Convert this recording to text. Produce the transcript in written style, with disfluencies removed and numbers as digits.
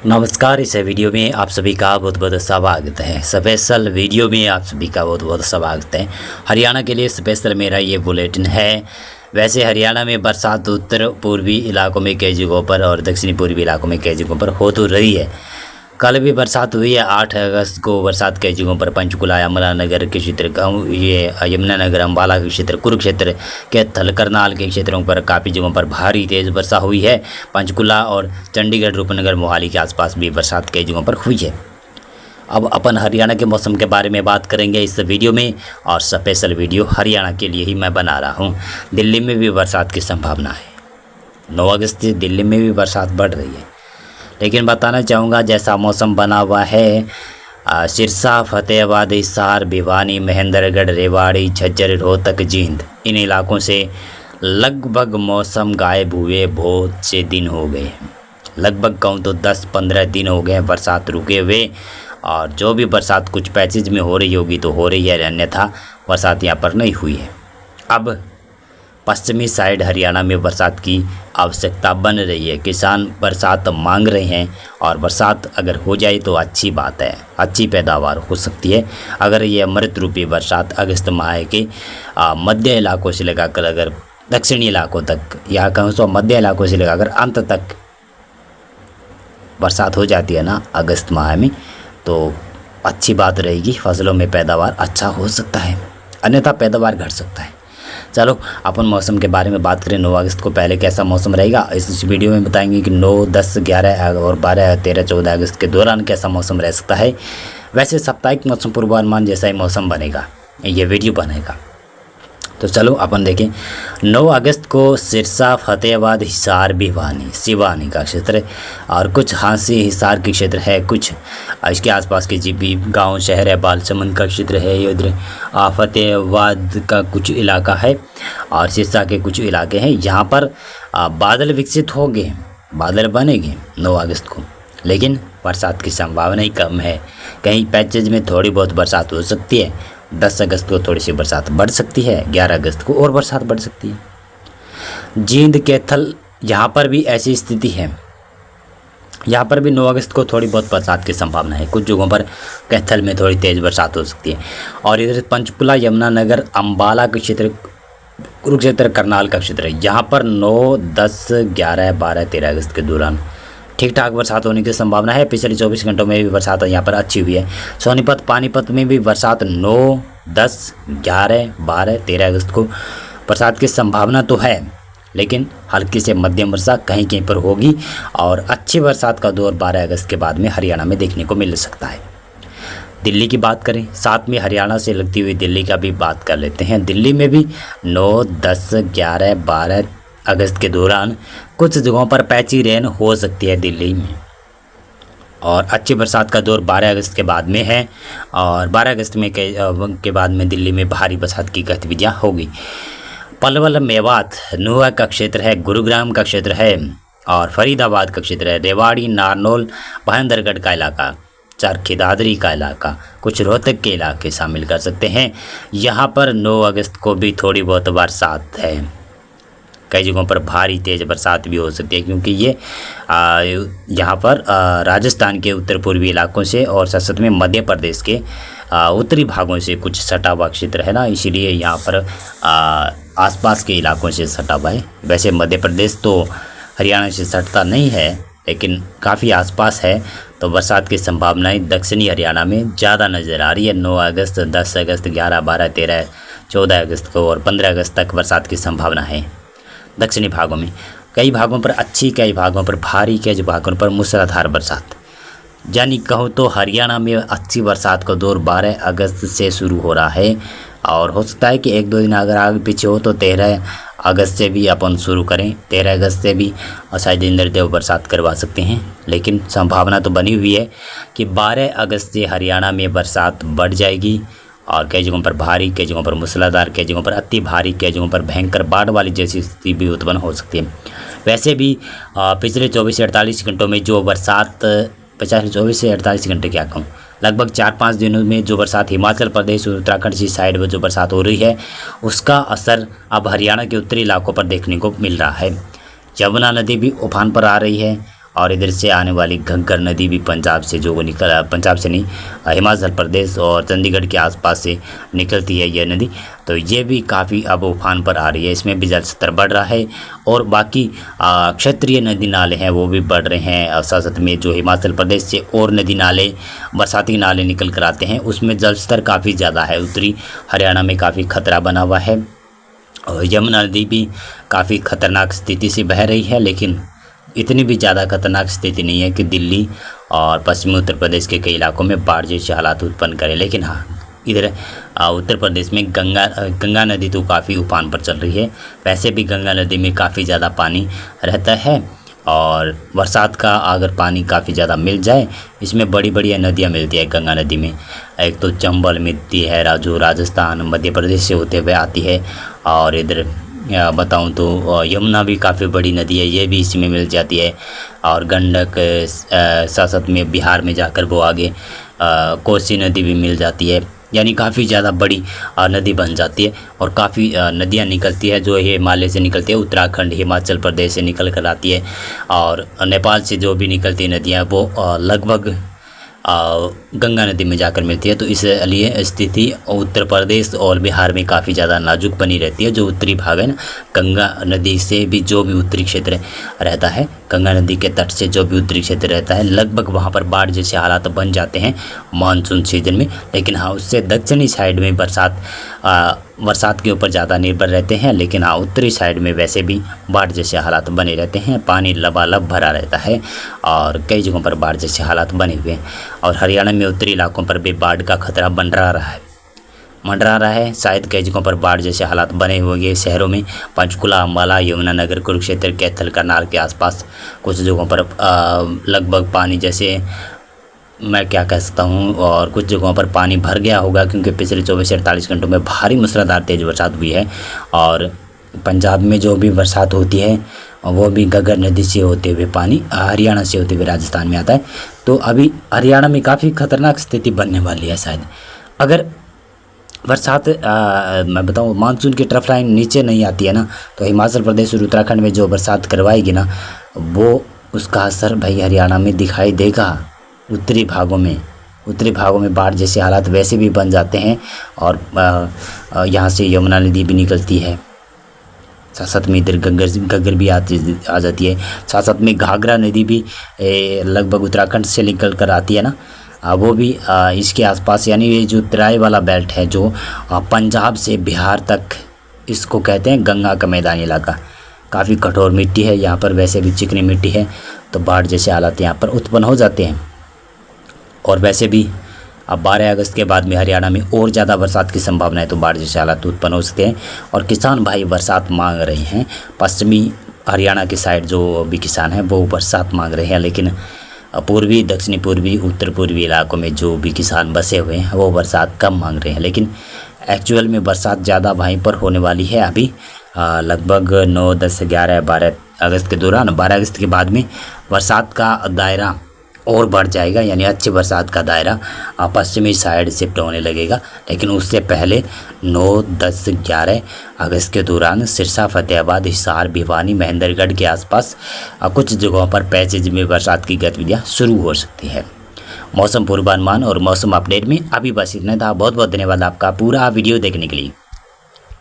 नमस्कार। इस वीडियो में आप सभी का बहुत बहुत स्वागत है। स्पेशल वीडियो में आप सभी का बहुत बहुत स्वागत है। हरियाणा के लिए स्पेशल मेरा ये बुलेटिन है। वैसे हरियाणा में बरसात उत्तर पूर्वी इलाकों में कई जगहों पर और दक्षिणी पूर्वी इलाकों में कई जगहों पर हो तो रही है। कल भी बरसात हुई है। 8 अगस्त को बरसात कई जगहों पर पंचकुला, यमुनानगर के क्षेत्र, यमुनानगर, अम्बाला के क्षेत्र, कुरुक्षेत्र के करनाल के क्षेत्रों पर काफ़ी जगहों पर भारी तेज़ वर्षा हुई है। पंचकुला और चंडीगढ़, रूपनगर, मोहाली के आसपास भी बरसात कई जगहों पर हुई है। अब अपन हरियाणा के मौसम के बारे में बात करेंगे इस वीडियो में, और स्पेशल वीडियो हरियाणा के लिए ही मैं बना रहा हूँ। दिल्ली में भी बरसात की संभावना है। 9 अगस्त से दिल्ली में भी बरसात बढ़ रही है। लेकिन बताना चाहूँगा जैसा मौसम बना हुआ है, सिरसा, फतेहाबाद, हिसार, भिवानी, महेंद्रगढ़, रेवाड़ी, झज्जर, रोहतक, जींद, इन इलाकों से लगभग मौसम गायब हुए बहुत से दिन हो गए। लगभग कहूँ तो 10-15 दिन हो गए बरसात रुके हुए। और जो भी बरसात कुछ पैचेज में हो रही होगी तो हो रही है, अन्यथा बरसात यहाँ पर नहीं हुई है। अब पश्चिमी साइड हरियाणा में बरसात की आवश्यकता बन रही है। किसान बरसात मांग रहे हैं और बरसात अगर हो जाए तो अच्छी बात है, अच्छी पैदावार हो सकती है। अगर ये अमृत रूपी बरसात अगस्त माह के मध्य इलाकों से लगाकर अगर दक्षिणी इलाकों तक, या कहूँ तो मध्य इलाकों से लगाकर अंत तक बरसात हो जाती है ना अगस्त माह में, तो अच्छी बात रहेगी। फसलों में पैदावार अच्छा हो सकता है, अन्यथा पैदावार घट सकता है। चलो अपन मौसम के बारे में बात करें। 9 अगस्त को पहले कैसा मौसम रहेगा इस वीडियो में बताएंगे कि 9, 10, 11 और 12, 13, 14 अगस्त के दौरान कैसा मौसम रह सकता है। वैसे साप्ताहिक मौसम पूर्वानुमान जैसा ही मौसम बनेगा ये वीडियो बनेगा। तो चलो अपन देखें। 9 अगस्त को सिरसा, फतेहाबाद, हिसार, भिवानी, सिवानी का क्षेत्र और कुछ हांसी, हिसार के क्षेत्र है, कुछ इसके आसपास के जीबी गांव शहर है, बालसमंद का क्षेत्र है, इधर फतेहाबाद का कुछ इलाका है और सिरसा के कुछ इलाके हैं। यहाँ पर बादल विकसित होंगे, बादल बनेंगे 9 अगस्त को, लेकिन बरसात की संभावना ही कम है। कहीं पैचेज में थोड़ी बहुत बरसात हो सकती है। 10 अगस्त को थोड़ी सी बरसात बढ़ सकती है, 11 अगस्त को और बरसात बढ़ सकती है। जींद, कैथल, यहाँ पर भी ऐसी स्थिति है। यहाँ पर भी 9 अगस्त को थोड़ी बहुत बरसात की संभावना है। कुछ जगहों पर कैथल में थोड़ी तेज़ बरसात हो सकती है। और इधर पंचकुला, यमुनानगर, अम्बाला के क्षेत्र, कुरुक्षेत्र, करनाल का क्षेत्र है, यहाँ पर 9, 10, 11, 12, 13 अगस्त के दौरान ठीक ठाक बरसात होने की संभावना है। पिछले 24 घंटों में भी बरसात यहाँ पर अच्छी हुई है। सोनीपत, पानीपत में भी बरसात 9, 10, 11, 12, 13 अगस्त को बरसात की संभावना तो है, लेकिन हल्की से मध्यम वर्षा कहीं कहीं पर होगी। और अच्छी बरसात का दौर 12 अगस्त के बाद में हरियाणा में देखने को मिल सकता है। दिल्ली की बात करें, साथ में हरियाणा से लगती हुई दिल्ली का भी बात कर लेते हैं। दिल्ली में भी 9, 10, 11, 12 अगस्त के दौरान कुछ जगहों पर पैची रेन हो सकती है दिल्ली में। और अच्छी बरसात का दौर 12 अगस्त के बाद में है। और 12 अगस्त में के बाद में दिल्ली में भारी बरसात की गतिविधियाँ होगी। पलवल, मेवात, नुआ का क्षेत्र है, गुरुग्राम का क्षेत्र है और फरीदाबाद का क्षेत्र है, रेवाड़ी, नारनौल, महेंद्रगढ़ का इलाका, चरखी दादरी का इलाका, कुछ रोहतक के इलाके शामिल कर सकते हैं। यहाँ पर 9 अगस्त को भी थोड़ी बहुत बरसात है। कई जगहों पर भारी तेज़ बरसात भी हो सकती है, क्योंकि ये यहाँ पर राजस्थान के उत्तर पूर्वी इलाकों से और साथ में मध्य प्रदेश के उत्तरी भागों से कुछ सटा हुआ क्षेत्र है ना, इसीलिए यहाँ पर आसपास के इलाकों से सटा हुआ है। वैसे मध्य प्रदेश तो हरियाणा से सटता नहीं है, लेकिन काफ़ी आसपास है, तो बरसात की संभावनाएं दक्षिणी हरियाणा में ज़्यादा नज़र आ रही है। 9 अगस्त, 10 अगस्त, 11, 12, 13, 14 अगस्त को और 15 अगस्त तक बरसात की संभावना है दक्षिणी भागों में। कई भागों पर अच्छी, कई भागों पर भारी, कई भागों पर मूसलाधार बरसात। यानी कहूँ तो हरियाणा में अच्छी बरसात का दौर 12 अगस्त से शुरू हो रहा है। और हो सकता है कि 1-2 दिन अगर आगे पीछे हो तो 13 अगस्त से भी अपन शुरू करें। 13 अगस्त से भी शायद इंद्रदेव बरसात करवा सकते हैं, लेकिन संभावना तो बनी हुई है कि 12 अगस्त से हरियाणा में बरसात बढ़ जाएगी। और कई जगहों पर भारी, कई जगहों पर मूसलाधार, कई जगहों पर अति भारी, कई जगहों पर भयंकर बाढ़ वाली जैसी स्थिति भी उत्पन्न हो सकती है। वैसे भी पिछले 24 से 48 घंटों में जो बरसात, 24 से 48 घंटे क्या कहूँ, लगभग 4-5 दिनों में जो बरसात हिमाचल प्रदेश और उत्तराखंड की साइड में जो बरसात हो रही है, उसका असर अब हरियाणा के उत्तरी इलाकों पर देखने को मिल रहा है। यमुना नदी भी उफान पर आ रही है और इधर से आने वाली घग्गर नदी भी पंजाब से जो पंजाब से नहीं, हिमाचल प्रदेश और चंडीगढ़ के आसपास से निकलती है यह नदी। तो ये भी काफ़ी अब उफान पर आ रही है, इसमें भी जल स्तर बढ़ रहा है। और बाकी क्षेत्रीय नदी नाले हैं वो भी बढ़ रहे हैं। साथ साथ में जो हिमाचल प्रदेश से और नदी नाले, बरसाती नाले निकल कर आते हैं, उसमें जल स्तर काफ़ी ज़्यादा है। उत्तरी हरियाणा में काफ़ी खतरा बना हुआ है। और यमुना नदी भी काफ़ी खतरनाक स्थिति से बह रही है, लेकिन इतनी भी ज़्यादा खतरनाक स्थिति नहीं है कि दिल्ली और पश्चिमी उत्तर प्रदेश के कई इलाकों में बाढ़ जैसे हालात उत्पन्न करें। लेकिन हाँ, इधर उत्तर प्रदेश में गंगा नदी तो काफ़ी उफान पर चल रही है। वैसे भी गंगा नदी में काफ़ी ज़्यादा पानी रहता है, और बरसात का अगर पानी काफ़ी ज़्यादा मिल जाए, इसमें बड़ी बड़ी नदियाँ मिलती है गंगा नदी में। एक तो चंबल मिलती है, जो राजस्थान मध्य प्रदेश से होते हुए आती है। और इधर बताऊं तो यमुना भी काफ़ी बड़ी नदी है, ये भी इसी में मिल जाती है। और गंडक साथ साथ में बिहार में जाकर वो आगे कोसी नदी भी मिल जाती है। यानी काफ़ी ज़्यादा बड़ी नदी बन जाती है, और काफ़ी नदियाँ निकलती है जो हिमालय से निकलती है, उत्तराखंड हिमाचल प्रदेश से निकल कर आती है। और नेपाल से जो भी निकलती नदियाँ वो लगभग गंगा नदी में जाकर मिलती है। तो इसलिए स्थिति उत्तर प्रदेश और बिहार में काफ़ी ज़्यादा नाजुक बनी रहती है। जो उत्तरी भाग है ना, गंगा नदी से भी जो भी उत्तरी क्षेत्र रहता है, गंगा नदी के तट से जो भी उत्तरी क्षेत्र रहता है, लगभग वहाँ पर बाढ़ जैसे हालात बन जाते हैं मानसून सीजन में। लेकिन हाँ, उससे दक्षिणी साइड में बरसात के ऊपर ज़्यादा निर्भर रहते हैं। लेकिन हाँ, उत्तरी साइड में वैसे भी बाढ़ जैसे हालात बने रहते हैं, पानी लबालब भरा रहता है, और कई जगहों पर बाढ़ जैसे हालात बने हुए हैं। और हरियाणा में उत्तरी इलाकों पर भी बाढ़ का खतरा मंडरा रहा है। शायद कई जगहों पर बाढ़ जैसे हालात बने हुए हैं शहरों में। पंचकुला, अम्बाला, यमुनानगर, कुरुक्षेत्र, कैथल, करनाल के आसपास कुछ जगहों पर लगभग पानी जैसे मैं क्या कह सकता हूँ, और कुछ जगहों पर पानी भर गया होगा, क्योंकि पिछले 24 से 48 घंटों में भारी मूसलाधार तेज़ बरसात हुई है। और पंजाब में जो भी बरसात होती है वो भी घग्गर नदी से होते हुए पानी हरियाणा से होते हुए राजस्थान में आता है। तो अभी हरियाणा में काफ़ी खतरनाक स्थिति बनने वाली है। शायद अगर बरसात मैं बताऊँ मानसून की ट्रफ लाइन नीचे नहीं आती है ना, तो हिमाचल प्रदेश और उत्तराखंड में जो बरसात करवाएगी ना, वो उसका असर भाई हरियाणा में दिखाई देगा। उत्तरी भागों में बाढ़ जैसे हालात वैसे भी बन जाते हैं। और यहाँ से यमुना नदी भी निकलती है, साथ साथ में इधर घग्गर भी आ जाती है। साथ साथ में घाघरा नदी भी लगभग उत्तराखंड से निकल कर आती है ना, वो भी इसके आसपास, यानी ये जो तराई वाला बेल्ट है जो पंजाब से बिहार तक, इसको कहते हैं गंगा का मैदानी इलाका। काफ़ी कठोर मिट्टी है यहाँ पर, वैसे भी चिकनी मिट्टी है, तो बाढ़ जैसे हालात यहाँ पर उत्पन्न हो जाते हैं। और वैसे भी अब 12 अगस्त के बाद में हरियाणा में और ज़्यादा बरसात की संभावना है, तो बाढ़ जैसे हालात उत्पन्न हो सकते हैं। और किसान भाई बरसात मांग रहे हैं। पश्चिमी हरियाणा की साइड जो भी किसान हैं वो बरसात मांग रहे हैं, लेकिन पूर्वी, दक्षिणी पूर्वी, उत्तर पूर्वी इलाकों में जो भी किसान बसे हुए हैं वो बरसात कम मांग रहे हैं। लेकिन एक्चुअल में बरसात ज़्यादा वहीं पर होने वाली है। अभी लगभग 9, 10, 11, 12 अगस्त के दौरान, 12 अगस्त के बाद में बरसात का दायरा और बढ़ जाएगा, यानी अच्छी बरसात का दायरा पश्चिमी साइड शिफ्ट होने लगेगा। लेकिन उससे पहले 9, 10, 11 अगस्त के दौरान सिरसा, फतेहाबाद, हिसार, भिवानी, महेंद्रगढ़ के आसपास कुछ जगहों पर पैसेज में बरसात की गतिविधियाँ शुरू हो सकती है। मौसम पूर्वानुमान और मौसम अपडेट में अभी बस इतना था। बहुत बहुत धन्यवाद आपका पूरा वीडियो देखने के लिए।